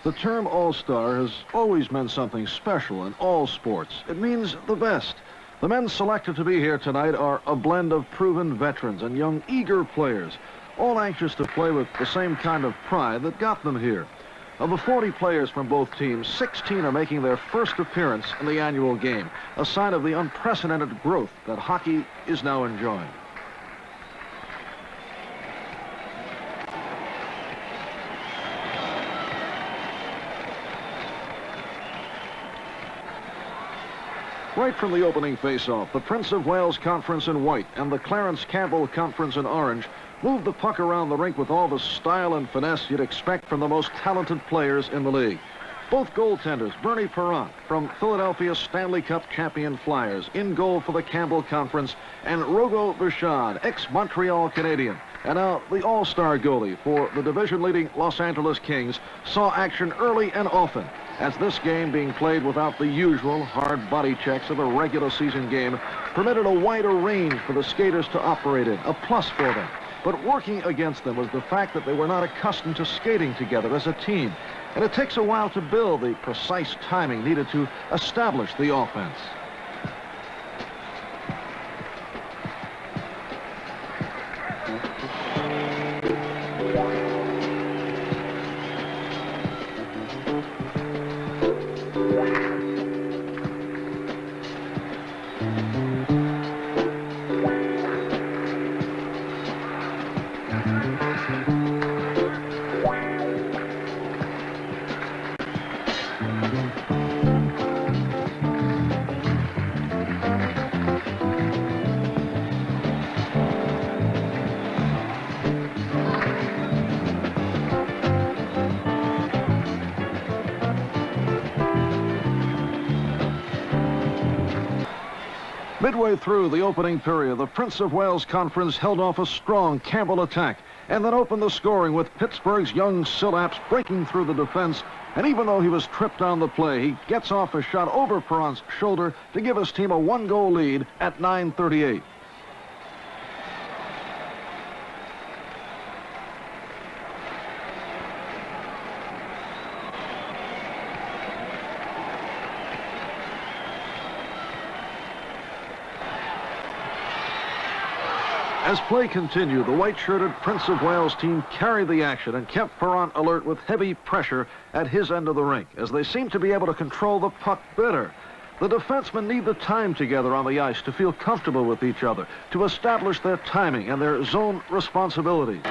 The term All-Star has always meant something special in all sports. It means the best. The men selected to be here tonight are a blend of proven veterans and young, eager players, all anxious to play with the same kind of pride that got them here. Of the 40 players from both teams, 16 are making their first appearance in the annual game, a sign of the unprecedented growth that hockey is now enjoying. Right from the opening face-off, the Prince of Wales Conference in white and the Clarence Campbell Conference in orange moved the puck around the rink with all the style and finesse you'd expect from the most talented players in the league. Both goaltenders, Bernie Perrant from Philadelphia Stanley Cup champion Flyers, in goal for the Campbell Conference, and Rogo Bichard, ex-Montreal Canadian, and now the all-star goalie for the division-leading Los Angeles Kings, saw action early and often, as this game, being played without the usual hard body checks of a regular season game, permitted a wider range for the skaters to operate in, a plus for them. But working against them was the fact that they were not accustomed to skating together as a team, and it takes a while to build the precise timing needed to establish the offense. Midway through the opening period, the Prince of Wales Conference held off a strong Campbell attack and then opened the scoring with Pittsburgh's young Silaps breaking through the defense. And even though he was tripped on the play, he gets off a shot over Perrant's shoulder to give his team a one-goal lead at 9:38. As play continued, the white-shirted Prince of Wales team carried the action and kept Perrant alert with heavy pressure at his end of the rink, as they seemed to be able to control the puck better. The defensemen need the time together on the ice to feel comfortable with each other, to establish their timing and their zone responsibilities.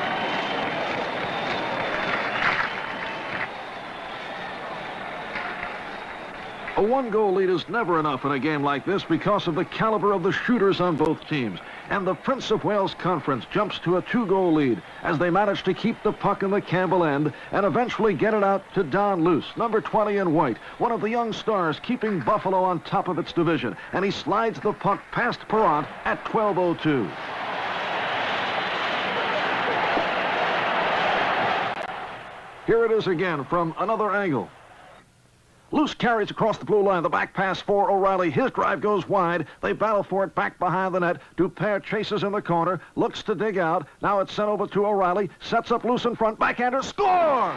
A one-goal lead is never enough in a game like this because of the caliber of the shooters on both teams. And the Prince of Wales Conference jumps to a two-goal lead as they manage to keep the puck in the Campbell end and eventually get it out to Don Luce, number 20 in white, one of the young stars keeping Buffalo on top of its division. And he slides the puck past Perrant at 12:02. Here it is again from another angle. Luce carries across the blue line. The back pass for O'Reilly. His drive goes wide. They battle for it back behind the net. Dupere chases in the corner. Looks to dig out. Now it's sent over to O'Reilly. Sets up Luce in front. Backhander. Score!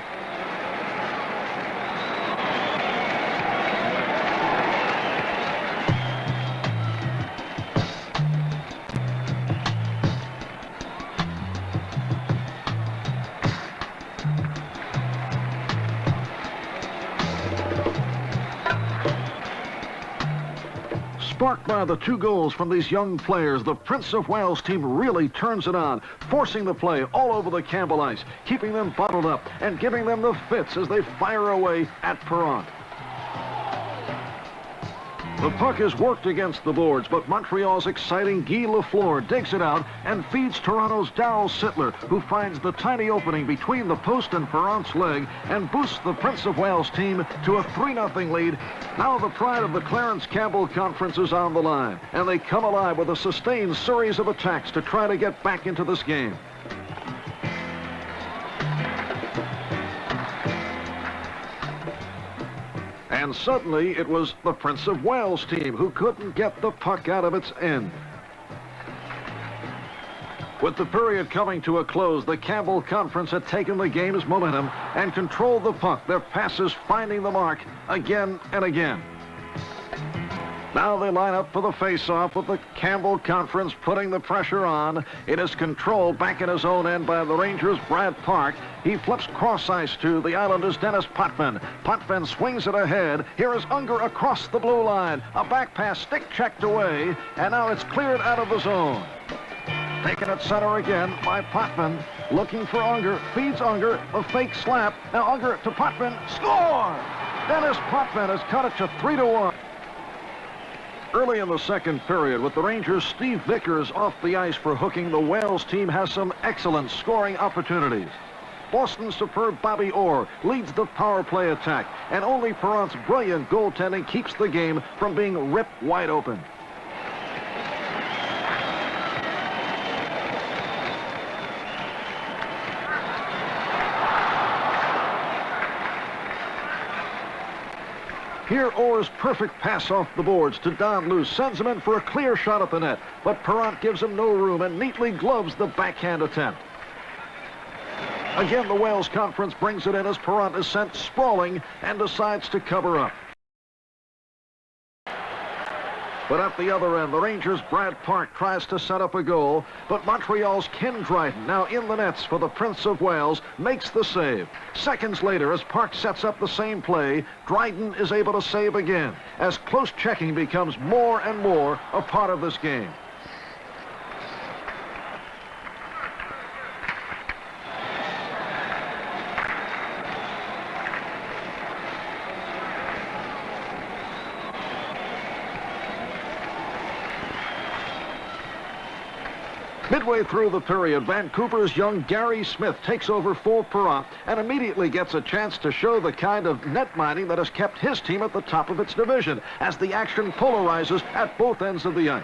Sparked by the two goals from these young players, the Prince of Wales team really turns it on, forcing the play all over the Campbell ice, keeping them bottled up and giving them the fits as they fire away at Perrant. The puck is worked against the boards, but Montreal's exciting Guy Lafleur digs it out and feeds Toronto's Darryl Sittler, who finds the tiny opening between the post and Perrant's leg and boosts the Prince of Wales team to a 3-0 lead. Now the pride of the Clarence Campbell Conference is on the line, and they come alive with a sustained series of attacks to try to get back into this game. And suddenly it was the Prince of Wales team who couldn't get the puck out of its end. With the period coming to a close, the Campbell Conference had taken the game's momentum and controlled the puck, their passes finding the mark again and again. Now they line up for the face-off with the Campbell Conference putting the pressure on. It is controlled back in his own end by the Rangers' Brad Park. He flips cross-ice to the Islanders' Dennis Potvin. Potvin swings it ahead. Here is Unger across the blue line. A back pass, stick-checked away, and now it's cleared out of the zone. Taken at center again by Potvin. Looking for Unger. Feeds Unger. A fake slap. Now Unger to Potvin. Score! Dennis Potvin has cut it to 3-1. Early in the second period, with the Rangers' Steve Vickers off the ice for hooking, the Wales team has some excellent scoring opportunities. Boston's superb Bobby Orr leads the power play attack, and only Perrant's brilliant goaltending keeps the game from being ripped wide open. Here, Orr's perfect pass off the boards to Don Luce sends him in for a clear shot at the net, but Perrant gives him no room and neatly gloves the backhand attempt. Again, the Wales Conference brings it in as Perrant is sent sprawling and decides to cover up. But at the other end, the Rangers' Brad Park tries to set up a goal, but Montreal's Ken Dryden, now in the nets for the Prince of Wales, makes the save. Seconds later, as Park sets up the same play, Dryden is able to save again, as close checking becomes more and more a part of this game. Midway through the period, Vancouver's young Gary Smith takes over for Perrant and immediately gets a chance to show the kind of net minding that has kept his team at the top of its division as the action polarizes at both ends of the ice.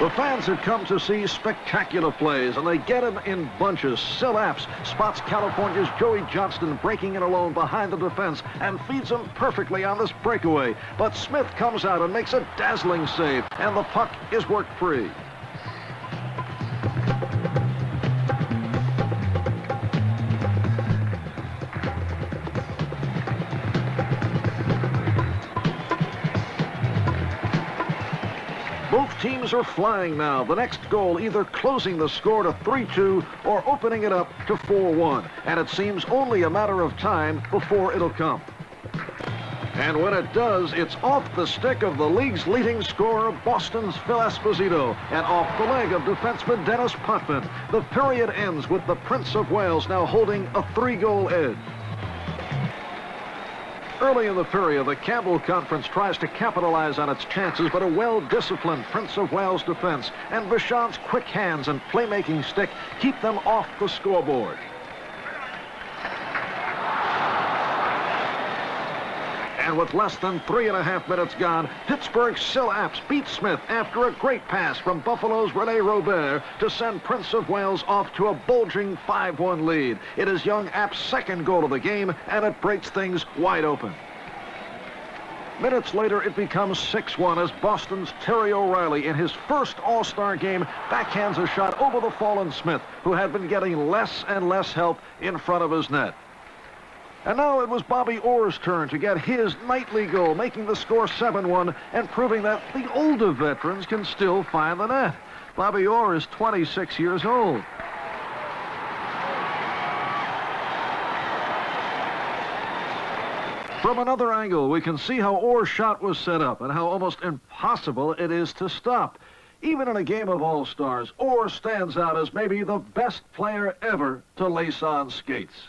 The fans have come to see spectacular plays, and they get them in bunches. Sil Apps spots California's Joey Johnston breaking in alone behind the defense and feeds him perfectly on this breakaway. But Smith comes out and makes a dazzling save, and the puck is worked free. Both teams are flying now. The next goal either closing the score to 3-2 or opening it up to 4-1. And it seems only a matter of time before it'll come. And when it does, it's off the stick of the league's leading scorer, Boston's Phil Esposito, and off the leg of defenseman Dennis Potvin. The period ends with the Prince of Wales now holding a 3-goal edge. Early in the period, the Campbell Conference tries to capitalize on its chances, but a well-disciplined Prince of Wales defense and Bichon's quick hands and playmaking stick keep them off the scoreboard. And with less than 3.5 minutes gone, Pittsburgh's Sil Apps beats Smith after a great pass from Buffalo's Rene Robert to send Prince of Wales off to a bulging 5-1 lead. It is young Apps' second goal of the game, and it breaks things wide open. Minutes later, it becomes 6-1 as Boston's Terry O'Reilly, in his first All-Star game, backhands a shot over the fallen Smith, who had been getting less and less help in front of his net. And now it was Bobby Orr's turn to get his nightly goal, making the score 7-1 and proving that the older veterans can still find the net. Bobby Orr is 26 years old. From another angle, we can see how Orr's shot was set up and how almost impossible it is to stop. Even in a game of all-stars, Orr stands out as maybe the best player ever to lace on skates.